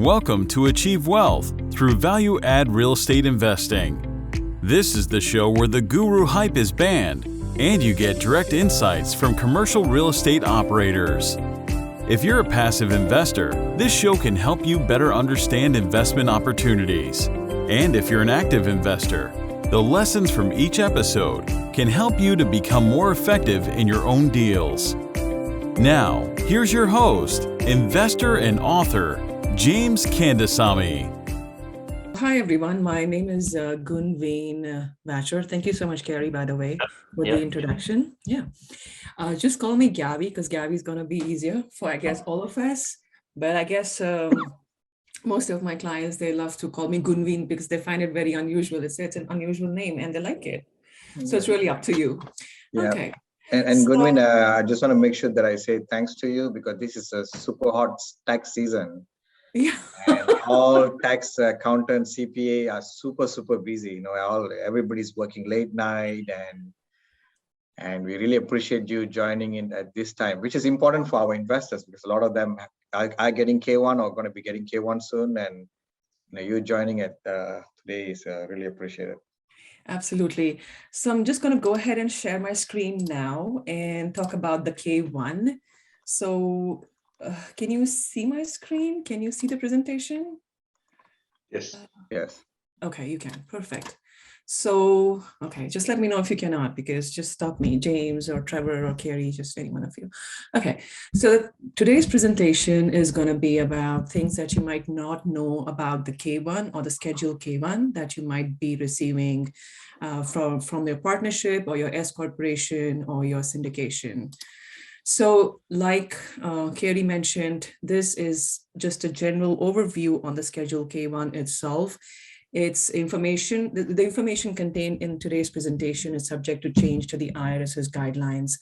Welcome to Achieve Wealth through value-add real estate investing. This is the show where the guru hype is banned and you get direct insights from commercial real estate operators. If you're a passive investor, this show can help you better understand investment opportunities. And if you're an active investor, the lessons from each episode can help you to become more effective in your own deals. Now, here's your host, investor and author, James Kandasamy. Hi, everyone. My name is Gunveen Bachher. Thank you so much, Carrie, by the way, for the introduction. Just call me Gavi because Gavi is going to be easier for, I guess, all of us. But I guess most of my clients, they love to call me Gunveen because they find it very unusual. It's an unusual name and they like it. So it's really up to you. Yeah. Okay. And Gunveen, I just want to make sure that I say thanks to you because this is a super hot tax season. Yeah. And all tax accountants, CPA are super busy. You know, everybody's working late night, and we really appreciate you joining in at this time, which is important for our investors because a lot of them are getting K-1 or going to be getting K-1 soon, and you joining at today is really appreciated. Absolutely. So I'm just going to go ahead and share my screen now and talk about the K-1. So can you see my screen? Can you see the presentation? Yes. Yes. Okay, you can. Perfect. So, okay, just let me know if you cannot, because just stop me, James or Trevor or Carrie, just any one of you. Okay, so today's presentation is going to be about things that you might not know about the K-1 or the Schedule K-1 that you might be receiving from your partnership or your S corporation or your syndication. So like Carrie mentioned, this is just a general overview on the Schedule K-1 itself. It's information, the information contained in today's presentation is subject to change to the IRS's guidelines.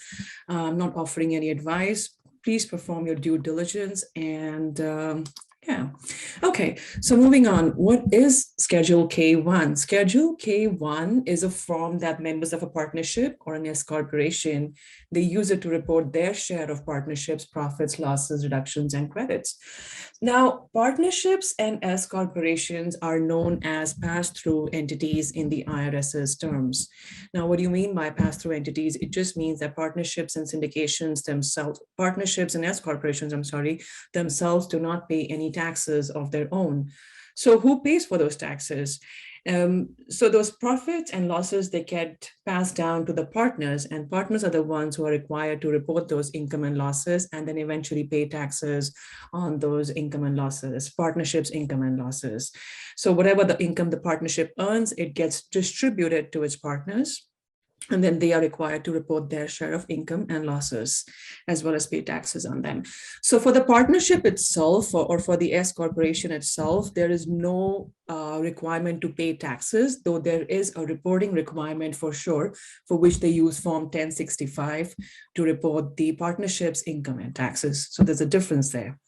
I'm not offering any advice. Please perform your due diligence and Okay, so moving on, what is Schedule K-1? Schedule K-1 is a form that members of a partnership or an S corporation, they use it to report their share of partnerships, profits, losses, reductions, and credits. Now, partnerships and S corporations are known as pass-through entities in the IRS's terms. Now, what do you mean by pass-through entities? It just means that partnerships and syndications themselves, partnerships and S corporations, themselves do not pay any taxes of their own. So who pays for those taxes? So those profits and losses, they get passed down to the partners, and partners are the ones who are required to report those income and losses and then eventually pay taxes on those income and losses, partnerships income and losses. So whatever the income the partnership earns, it gets distributed to its partners. And then they are required to report their share of income and losses, as well as pay taxes on them. So for the partnership itself, or for the S corporation itself, there is no requirement to pay taxes, though there is a reporting requirement for sure, for which they use Form 1065 to report the partnership's income and taxes. So there's a difference there.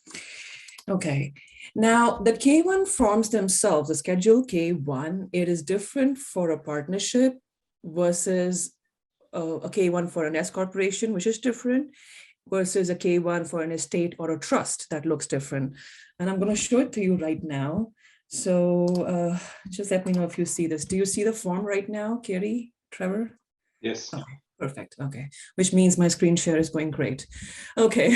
Okay. Now, the K-1 forms themselves, the Schedule K-1, it is different for a partnership versus a K-1 for an S corporation, which is different, versus a K-1 for an estate or a trust that looks different. And I'm going to show it to you right now. So just let me know if you see this. Do you see the form right now, Carrie, Trevor? Yes. Okay. Perfect. Okay. Which means my screen share is going great. Okay.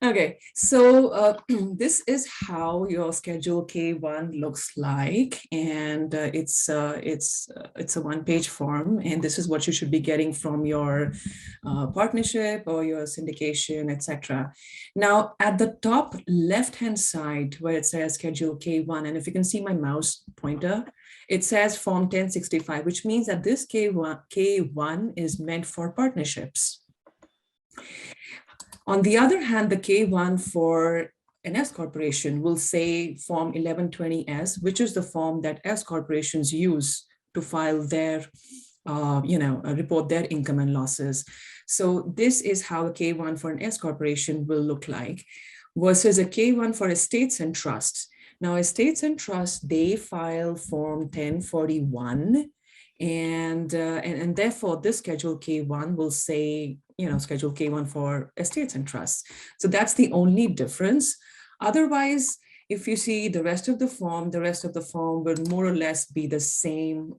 Okay. So this is how your Schedule K-1 looks like. And it's a one-page form. And this is what you should be getting from your partnership or your syndication, etc. Now, at the top left-hand side where it says Schedule K-1, and if you can see my mouse pointer, it says Form 1065, which means that this K-1 is meant for partnerships. On the other hand, the K-1 for an S corporation will say Form 1120S, which is the form that S corporations use to file their, report their income and losses. So this is how a K-1 for an S corporation will look like versus a K-1 for estates and trusts. Now, estates and trusts, they file Form 1041, and therefore this Schedule K-1 will say, Schedule K-1 for estates and trusts. So that's the only difference. Otherwise, if you see the rest of the form will more or less be the same,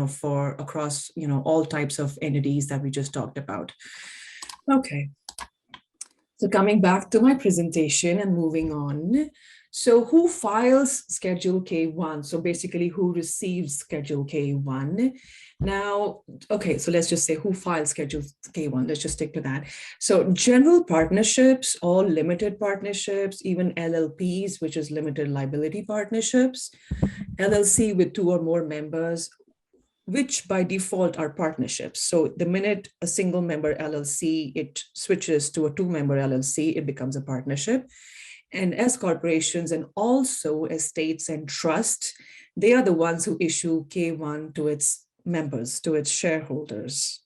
for across, all types of entities that we just talked about. Okay. So coming back to my presentation and moving on. So who files Schedule K-1? So basically who receives Schedule K-1? Now, okay, so let's just say who files Schedule K-1. Let's just stick to that. So general partnerships, all limited partnerships, even LLPs, which is limited liability partnerships, LLC with 2 or more members, which by default are partnerships. So the minute a single member LLC, it switches to a 2-member LLC, it becomes a partnership. And S corporations and also estates and trusts, they are the ones who issue K-1 to its members, to its shareholders.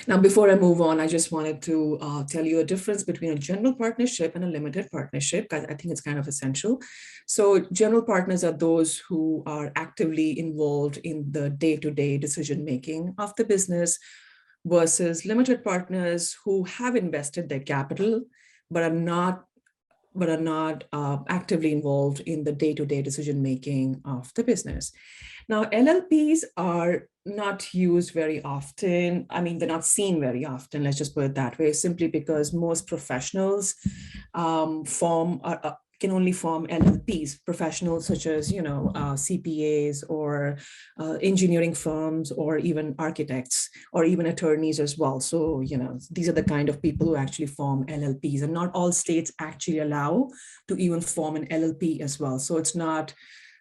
Now, before I move on, I just wanted to tell you a difference between a general partnership and a limited partnership, because I think it's kind of essential. So general partners are those who are actively involved in the day-to-day decision-making of the business, versus limited partners who have invested their capital, but are not actively involved in the day-to-day decision-making of the business. Now, LLPs are not used very often. I mean, they're not seen very often, let's just put it that way, simply because most professionals can only form LLPs, professionals such as, CPAs or engineering firms, or even architects, or even attorneys as well. So, these are the kind of people who actually form LLPs, and not all states actually allow to even form an LLP as well. So it's not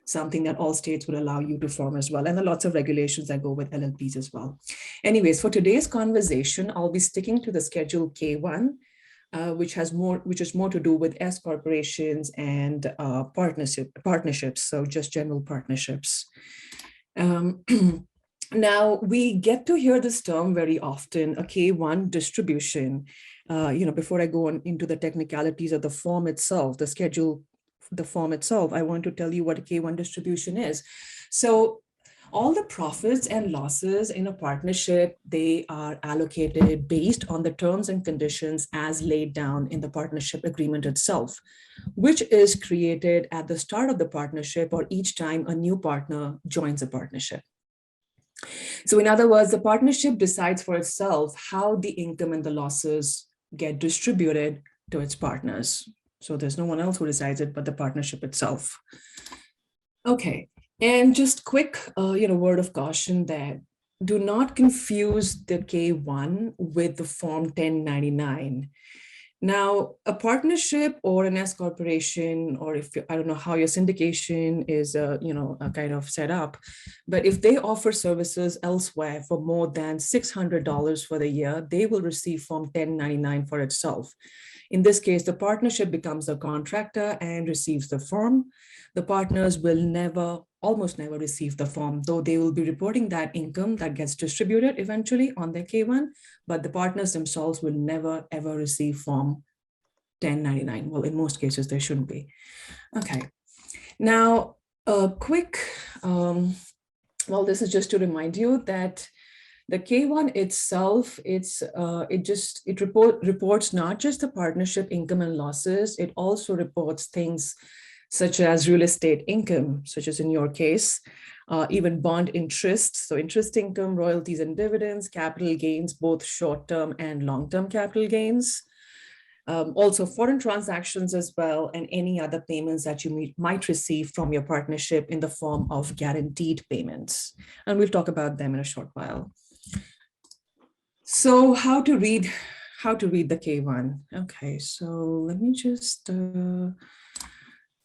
something that all states would allow you to form as well. And there are lots of regulations that go with LLPs as well. Anyways, for today's conversation, I'll be sticking to the Schedule K-1, which is more to do with S corporations and partnerships, so just general partnerships. Now, we get to hear this term very often, a K-1 distribution. Before I go on into the technicalities of the form itself, the form itself, I want to tell you what a K-1 distribution is. So all the profits and losses in a partnership, they are allocated based on the terms and conditions as laid down in the partnership agreement itself, which is created at the start of the partnership or each time a new partner joins a partnership. So in other words, the partnership decides for itself how the income and the losses get distributed to its partners. So there's no one else who decides it but the partnership itself. Okay. And just quick, word of caution that do not confuse the K-1 with the Form 1099. Now, a partnership or an S corporation, or I don't know how your syndication is, kind of set up, but if they offer services elsewhere for more than $600 for the year, they will receive Form 1099 for itself. In this case, the partnership becomes a contractor and receives the form. The partners will almost never receive the form, though they will be reporting that income that gets distributed eventually on their K-1, but the partners themselves will never, ever receive Form 1099. Well, in most cases, there shouldn't be. Okay. Now, a quick, this is just to remind you that the K-1 itself, it reports not just the partnership income and losses, it also reports things such as real estate income, such as in your case, even bond interest, so interest income, royalties and dividends, capital gains, both short-term and long-term capital gains, also foreign transactions as well, and any other payments that you might receive from your partnership in the form of guaranteed payments. And we'll talk about them in a short while. So how to read the K-1? Okay, so let me just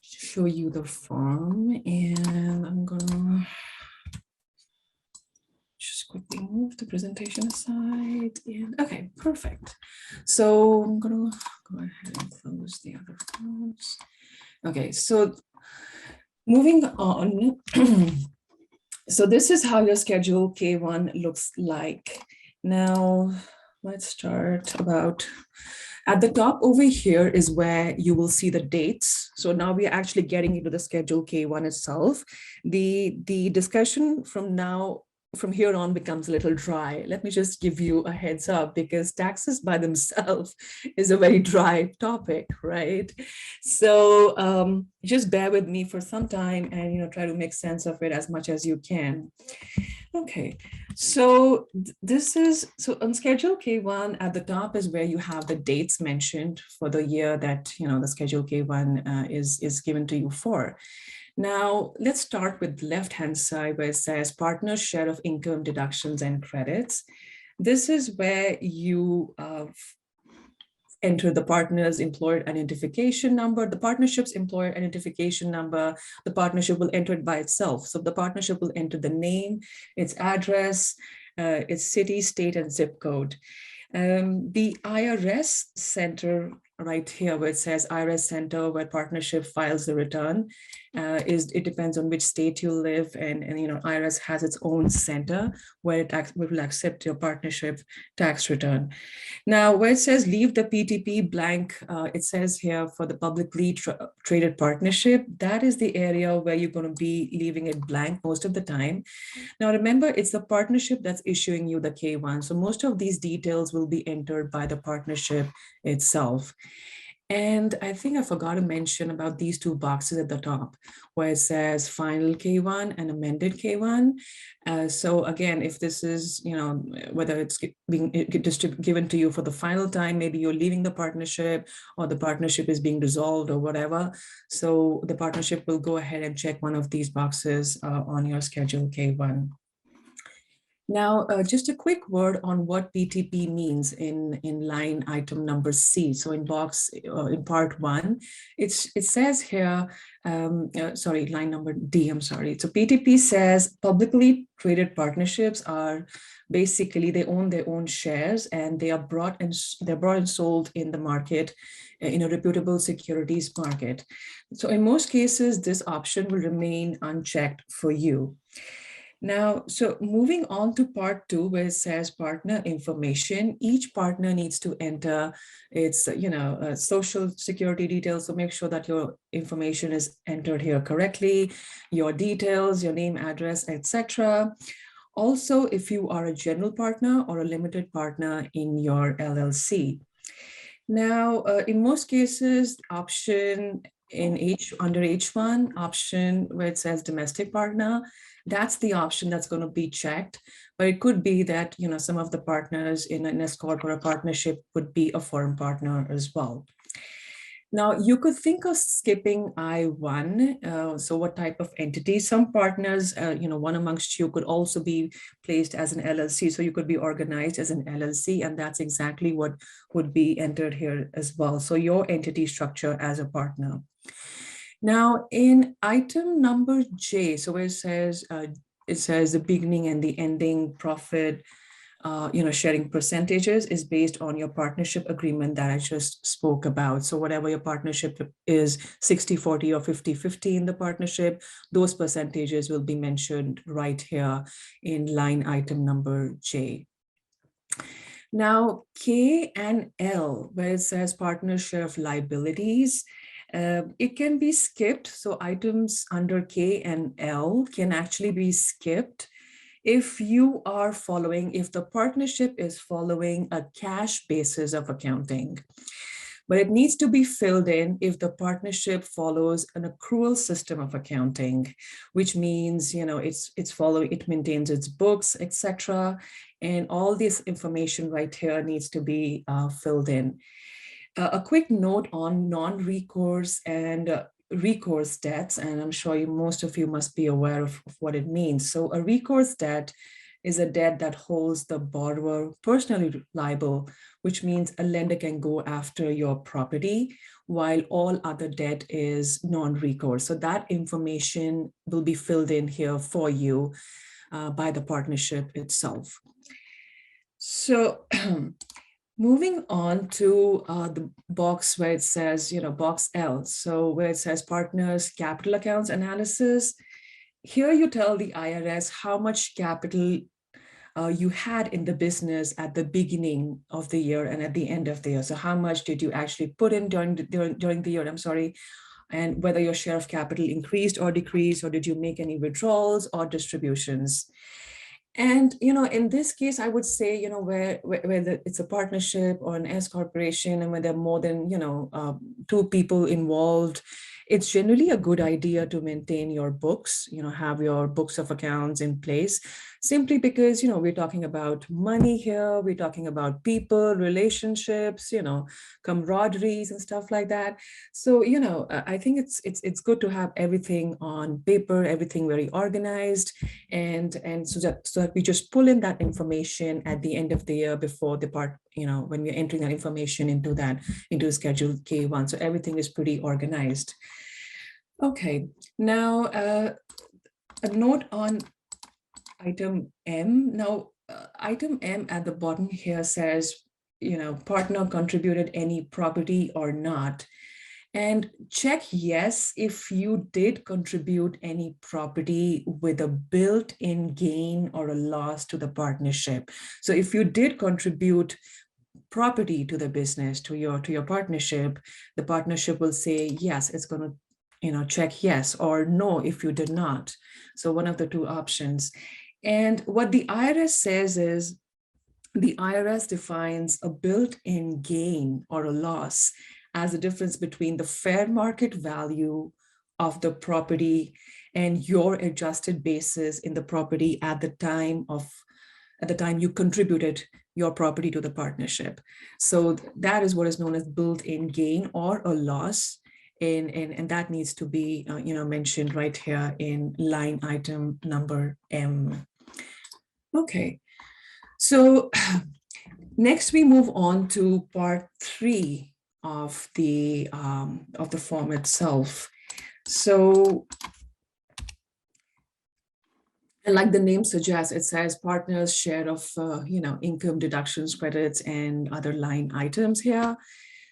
show you the form, and I'm gonna just quickly move the presentation aside. And okay, perfect. So I'm gonna go ahead and close the other forms. Okay, so moving on. So this is how your Schedule K-1 looks like. Now, let's start at the top over here is where you will see the dates. So now we are actually getting into the Schedule K-1 itself. The discussion from from here on becomes a little dry. Let me just give you a heads up, because taxes by themselves is a very dry topic, right? So just bear with me for some time and try to make sense of it as much as you can. Okay, so so on Schedule K1 at the top is where you have the dates mentioned for the year that the Schedule K1 is given to you for. Now, let's start with the left-hand side where it says partner's share of income deductions and credits. This is where you enter the partner's employer identification number, the partnership's employer identification number. The partnership will enter it by itself. So the partnership will enter the name, its address, its city, state, and zip code. The IRS center right here where it says IRS center where partnership files the return it depends on which state you live, and IRS has its own center where it will accept your partnership tax return. Now where it says leave the PTP blank, it says here for the publicly traded partnership, that is the area where you're going to be leaving it blank most of the time. Now remember, it's the partnership that's issuing you the K1, so most of these details will be entered by the partnership itself. And I think I forgot to mention about these two boxes at the top where it says final K1 and amended K1. So again, if this is, whether it's being given to you for the final time, maybe you're leaving the partnership or the partnership is being dissolved or whatever. So the partnership will go ahead and check one of these boxes on your Schedule K1. Now, just a quick word on what PTP means in line item number C. So in part 1, it says here, line number D, I'm sorry. So PTP says publicly traded partnerships are basically, they own their own shares and they are brought and sold in the market, in a reputable securities market. So in most cases, this option will remain unchecked for you. Now, so moving on to part 2, where it says partner information, each partner needs to enter its, social security details. So make sure that your information is entered here correctly, your details, your name, address, etc. Also, if you are a general partner or a limited partner in your LLC. Now, in most cases, option under H1, option where it says domestic partner, that's the option that's going to be checked. But it could be that, some of the partners in an S corp or a partnership would be a foreign partner as well. Now, you could think of skipping I1. So what type of entity? Some partners, one amongst you could also be placed as an LLC. So you could be organized as an LLC, and that's exactly what would be entered here as well. So your entity structure as a partner. Now, in item number J, so where it says the beginning and the ending profit, sharing percentages is based on your partnership agreement that I just spoke about. So whatever your partnership is, 60-40 or 50-50 in the partnership, those percentages will be mentioned right here in line item number J. Now, K and L, where it says partner share of liabilities, it can be skipped. So items under K and L can actually be skipped if the partnership is following a cash basis of accounting. But it needs to be filled in if the partnership follows an accrual system of accounting, which means, it maintains its books, etc. And all this information right here needs to be filled in. A quick note on non-recourse and recourse debts, and I'm sure most of you must be aware of what it means. So a recourse debt is a debt that holds the borrower personally liable, which means a lender can go after your property while all other debt is non-recourse. So that information will be filled in here for you by the partnership itself. So moving on to the box where it says, box L. So where it says partners capital accounts analysis, here you tell the IRS how much capital you had in the business at the beginning of the year and at the end of the year. So how much did you actually put in during the year, and whether your share of capital increased or decreased, or did you make any withdrawals or distributions. And, in this case, I would say, where it's a partnership or an S corporation and where there are more than, two people involved, it's generally a good idea to maintain your books, have your books of accounts in place, simply because, we're talking about money here, we're talking about people, relationships, camaraderies and stuff like that. So, I think it's good to have everything on paper, everything very organized, and so that we just pull in that information at the end of the year before the part, when we're entering that information into Schedule K-1. So everything is pretty organized. Okay, now a note on item M. Now, item M at the bottom here says, partner contributed any property or not. And check yes if you did contribute any property with a built-in gain or a loss to the partnership. So if you did contribute property to the business, to your partnership, the partnership will say yes, it's going to check yes, or no if you did not. So one of the two options. And what the IRS says is, the IRS defines a built-in gain or a loss as the difference between the fair market value of the property and your adjusted basis in the property at the time you contributed your property to the partnership. So that is what is known as built-in gain or a loss. And that needs to be mentioned right here in line item number M. Okay, so next we move on to part 3 of the form itself. So, and like the name suggests, it says partners' share of income deductions, credits, and other line items here.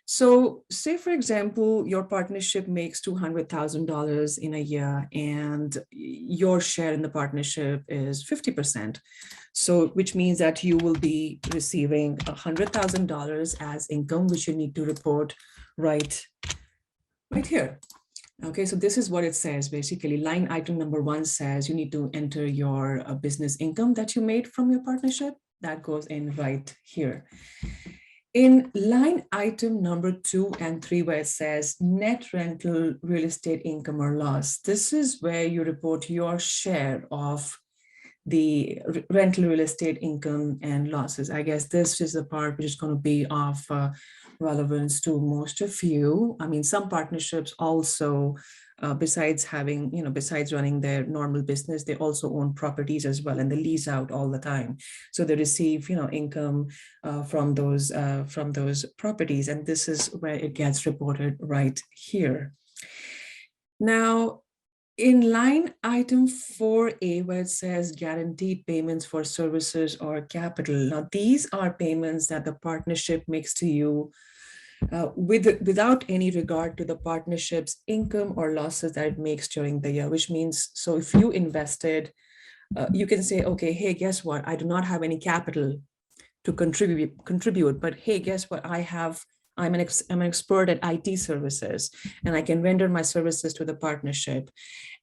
So say, for example, your partnership makes $200,000 in a year and your share in the partnership is 50%. So which means that you will be receiving $100,000 as income, which you need to report right here. Okay, so this is what it says. Basically, line item number 1 says you need to enter your business income that you made from your partnership. That goes in right here. In line item number 2 and 3, where it says net rental real estate income or loss, this is where you report your share of the rental real estate income and losses. I guess this is the part which is going to be of relevance to most of you. I mean, some partnerships also, besides running their normal business, they also own properties as well, and they lease out all the time. So they receive, income from those properties, and this is where it gets reported right here. Now, in line item 4A, where it says guaranteed payments for services or capital, now these are payments that the partnership makes to you without any regard to the partnership's income or losses that it makes during the year, which means, so if you invested, you can say, okay, hey, guess what? I do not have any capital to contribute, but hey, guess what? I'm an expert at IT services, and I can render my services to the partnership.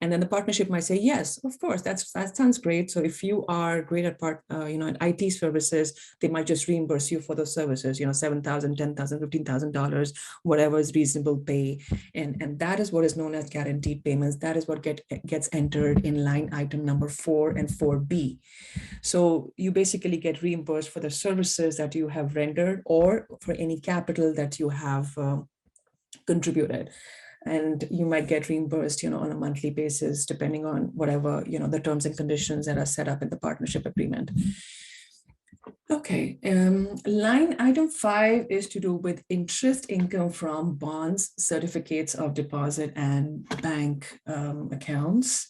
And then the partnership might say, yes, of course, that sounds great. So if you are great at at IT services, they might just reimburse you for those services, $7,000, $10,000, $15,000, whatever is reasonable pay. And that is what is known as guaranteed payments. That is what gets entered in line item number 4 and 4B. So you basically get reimbursed for the services that you have rendered or for any capital that you have contributed. And you might get reimbursed, on a monthly basis, depending on whatever, the terms and conditions that are set up in the partnership agreement. Okay, line item 5 is to do with interest income from bonds, certificates of deposit, and bank accounts.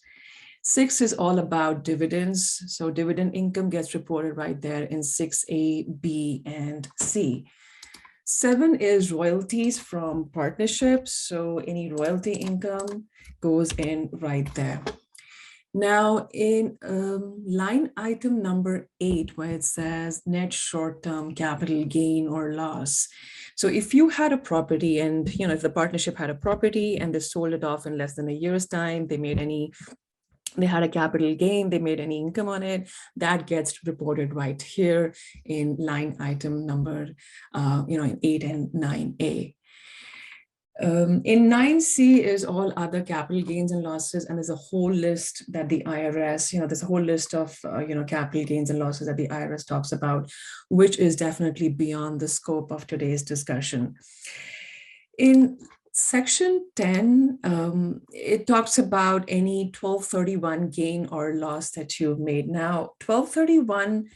6 is all about dividends. So dividend income gets reported right there in 6A, B, and C. 7 is royalties from partnerships. So any royalty income goes in right there. Now in line item number 8, where it says net short-term capital gain or loss. So if you had a property and, if the partnership had a property and they sold it off in less than a year's time, they made any they had a capital gain, they made any income on it, that gets reported right here in line item number, in 8 and 9A. In 9C is all other capital gains and losses, and there's a whole list that the IRS, there's a whole list of, capital gains and losses that the IRS talks about, which is definitely beyond the scope of today's discussion. In Section 10, it talks about any 1231 gain or loss that you've made. Now, 1231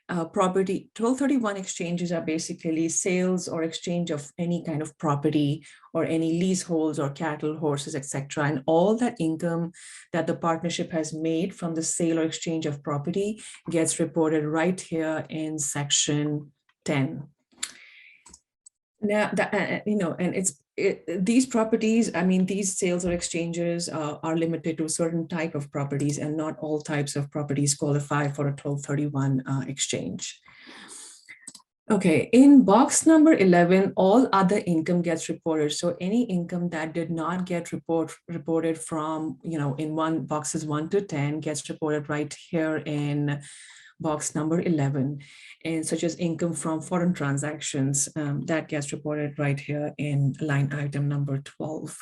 1231 exchanges are basically sales or exchange of any kind of property or any leaseholds or cattle, horses, etc. And all that income that the partnership has made from the sale or exchange of property gets reported right here in Section 10. Now, these properties, these sales or exchanges are limited to a certain type of properties, and not all types of properties qualify for a 1231 exchange. Okay, in box number 11, all other income gets reported. So any income that did not get reported from, in boxes 1 to 10 gets reported right here in box number 11, and such as income from foreign transactions, that gets reported right here in line item number 12.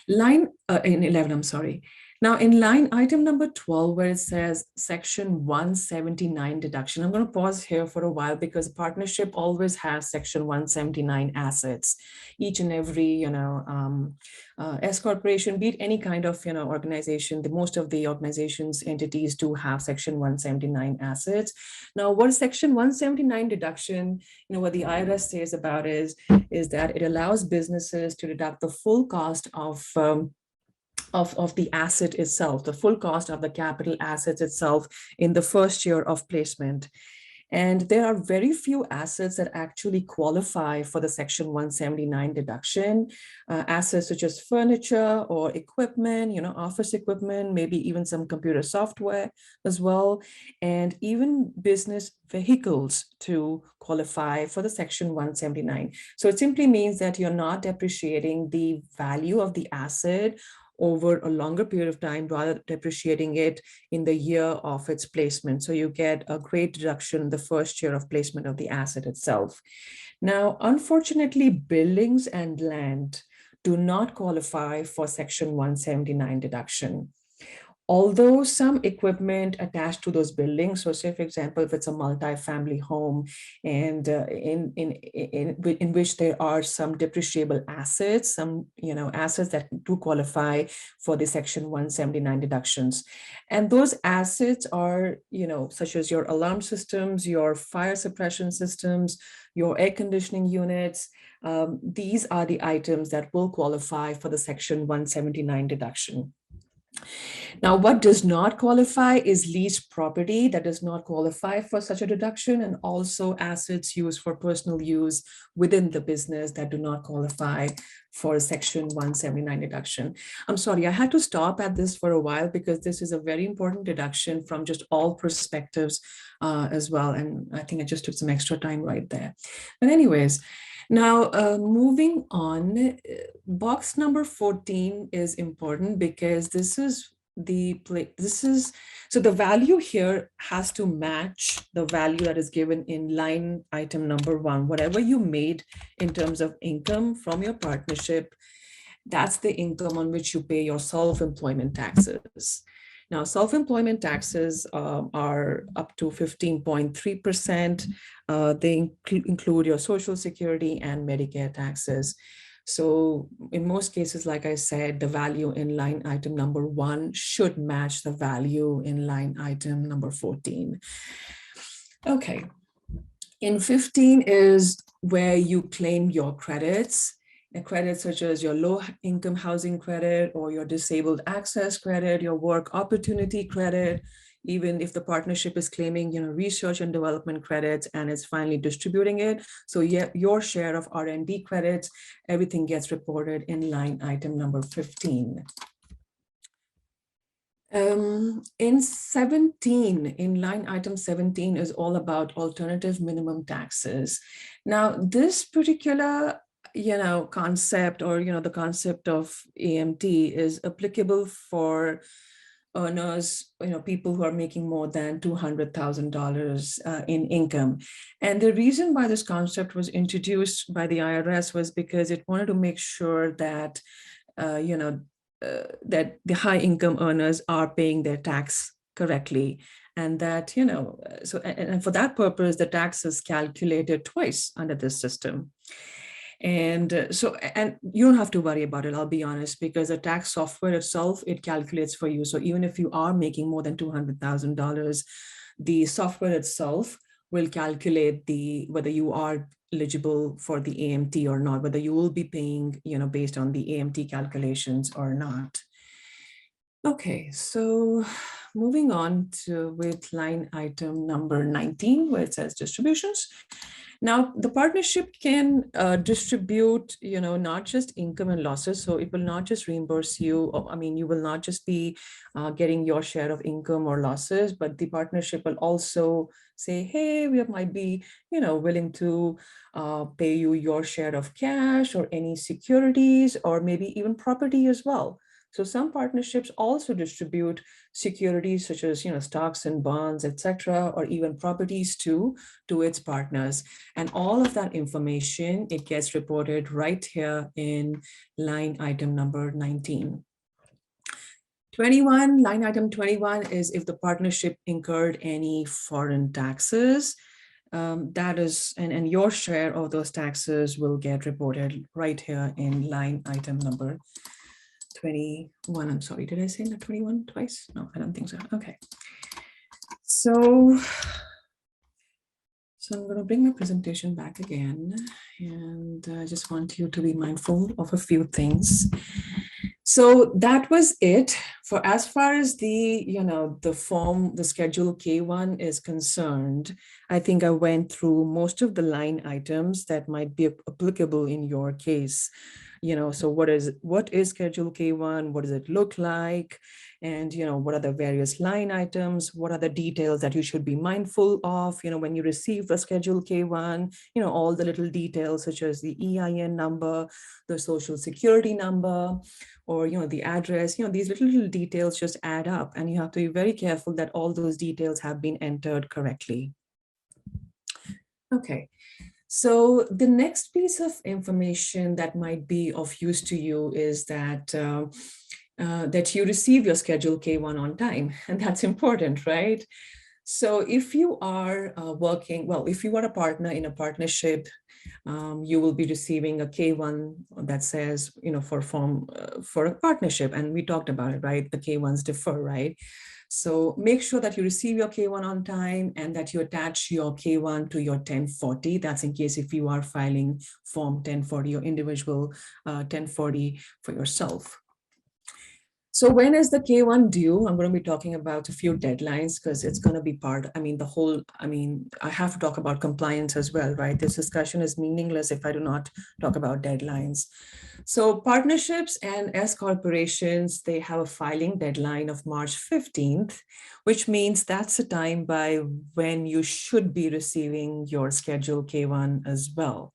In 11, I'm sorry. Now in line item number 12, where it says section 179 deduction, I'm going to pause here for a while because partnership always has section 179 assets. Each and every, S corporation, be it any kind of, organization, most of the organizations, entities do have section 179 assets. Now, what is section 179 deduction? What the IRS says about is that it allows businesses to deduct the full cost of the asset itself, the full cost of the capital assets itself in the first year of placement. And there are very few assets that actually qualify for the section 179 deduction. Assets such as furniture or equipment, office equipment, maybe even some computer software as well, and even business vehicles to qualify for the section 179. So it simply means that you're not depreciating the value of the asset over a longer period of time, rather depreciating it in the year of its placement. So you get a great deduction in the first year of placement of the asset itself. Now, unfortunately, buildings and land do not qualify for section 179 deduction. Although some equipment attached to those buildings, so say for example, if it's a multifamily home and in which there are some depreciable assets, some assets that do qualify for the section 179 deductions. And those assets are such as your alarm systems, your fire suppression systems, your air conditioning units. These are the items that will qualify for the section 179 deduction. Now, what does not qualify is leased property that does not qualify for such a deduction, and also assets used for personal use within the business that do not qualify for section 179 deduction. I'm sorry, I had to stop at this for a while because this is a very important deduction from just all perspectives as well. And I think I just took some extra time right there. But anyways, now, moving on, box number 14 is important because so the value here has to match the value that is given in line item number 1. Whatever you made in terms of income from your partnership, that's the income on which you pay your self-employment taxes. Now, self-employment taxes are up to 15.3%. They include your Social Security and Medicare taxes. So in most cases, like I said, the value in line item number 1 should match the value in line item number 14. Okay. In 15 is where you claim your credits. Credits such as your low income housing credit or your disabled access credit, your work opportunity credit, even if the partnership is claiming research and development credits and is finally distributing it. So your share of R&D credits, everything gets reported in line item number 15. In 17, in line item 17 is all about alternative minimum taxes. Now, this particular concept or the concept of AMT is applicable for earners, people who are making more than $200,000 in income. And the reason why this concept was introduced by the IRS was because it wanted to make sure that, that the high income earners are paying their tax correctly. And that, and for that purpose, the tax is calculated twice under this system. And and you don't have to worry about it, I'll be honest, because the tax software itself, it calculates for you. So even if you are making more than $200,000, the software itself will calculate whether you are eligible for the AMT or not, whether you will be paying, based on the AMT calculations or not. Okay, so moving on with line item number 19, where it says distributions. Now, the partnership can distribute, not just income and losses. So it will not just reimburse you. You will not just be getting your share of income or losses, but the partnership will also say, hey, we might be, willing to pay you your share of cash or any securities or maybe even property as well. So some partnerships also distribute securities such as, stocks and bonds, etc., or even properties to its partners. And all of that information, it gets reported right here in line item number 19. 21, line item 21 is if the partnership incurred any foreign taxes. That is, and your share of those taxes will get reported right here in line item number 21. I'm sorry, did I say that 21 twice? No, I don't think so. Okay. So I'm going to bring my presentation back again, and I just want you to be mindful of a few things. So that was it for as far as the, the form, the Schedule K-1 is concerned. I think I went through most of the line items that might be applicable in your case. So what is Schedule K-1? What does it look like? And, what are the various line items? What are the details that you should be mindful of, when you receive a Schedule K-1, all the little details such as the EIN number, the social security number, or, the address, these little details just add up, and you have to be very careful that all those details have been entered correctly. Okay. So the next piece of information that might be of use to you is that that you receive your Schedule K-1 on time, and that's important, right? So if you are if you are a partner in a partnership, you will be receiving a K-1 that says, for a partnership, and we talked about it, right? The K-1s differ, right? So make sure that you receive your K-1 on time and that you attach your K-1 to your 1040. That's in case if you are filing Form 1040, your individual 1040 for yourself. So when is the K-1 due? I'm going to be talking about a few deadlines because it's going to be I have to talk about compliance as well, right? This discussion is meaningless if I do not talk about deadlines. So partnerships and S corporations, they have a filing deadline of March 15th, which means that's the time by when you should be receiving your Schedule K-1 as well.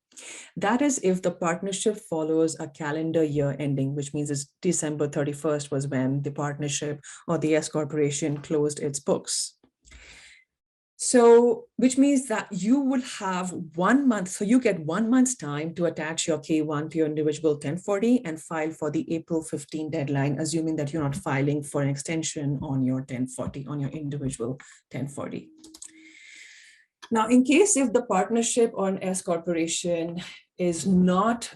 That is if the partnership follows a calendar year ending, which means it's December 31st was when the partnership or the S corporation closed its books. So, which means that you will have 1 month. So you get 1 month's time to attach your K-1 to your individual 1040 and file for the April 15 deadline, assuming that you're not filing for an extension on your 1040, on your individual 1040. Now, in case if the partnership or an S corporation is not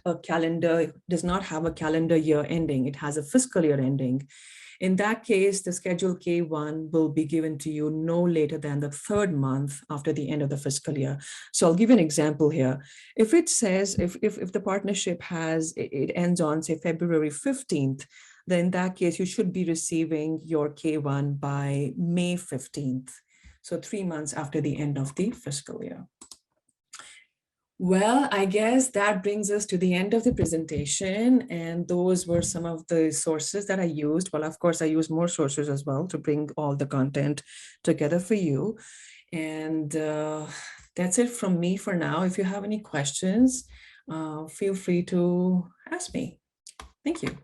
does not have a calendar year ending, it has a fiscal year ending. In that case, the Schedule K-1 will be given to you no later than the 3rd month after the end of the fiscal year. So I'll give you an example here. If it says, if the partnership it ends on, say, February 15th, then in that case, you should be receiving your K-1 by May 15th. So 3 months after the end of the fiscal year. Well, I guess that brings us to the end of the presentation. And those were some of the sources that I used. Well, of course, I used more sources as well to bring all the content together for you. And that's it from me for now. If you have any questions, feel free to ask me. Thank you.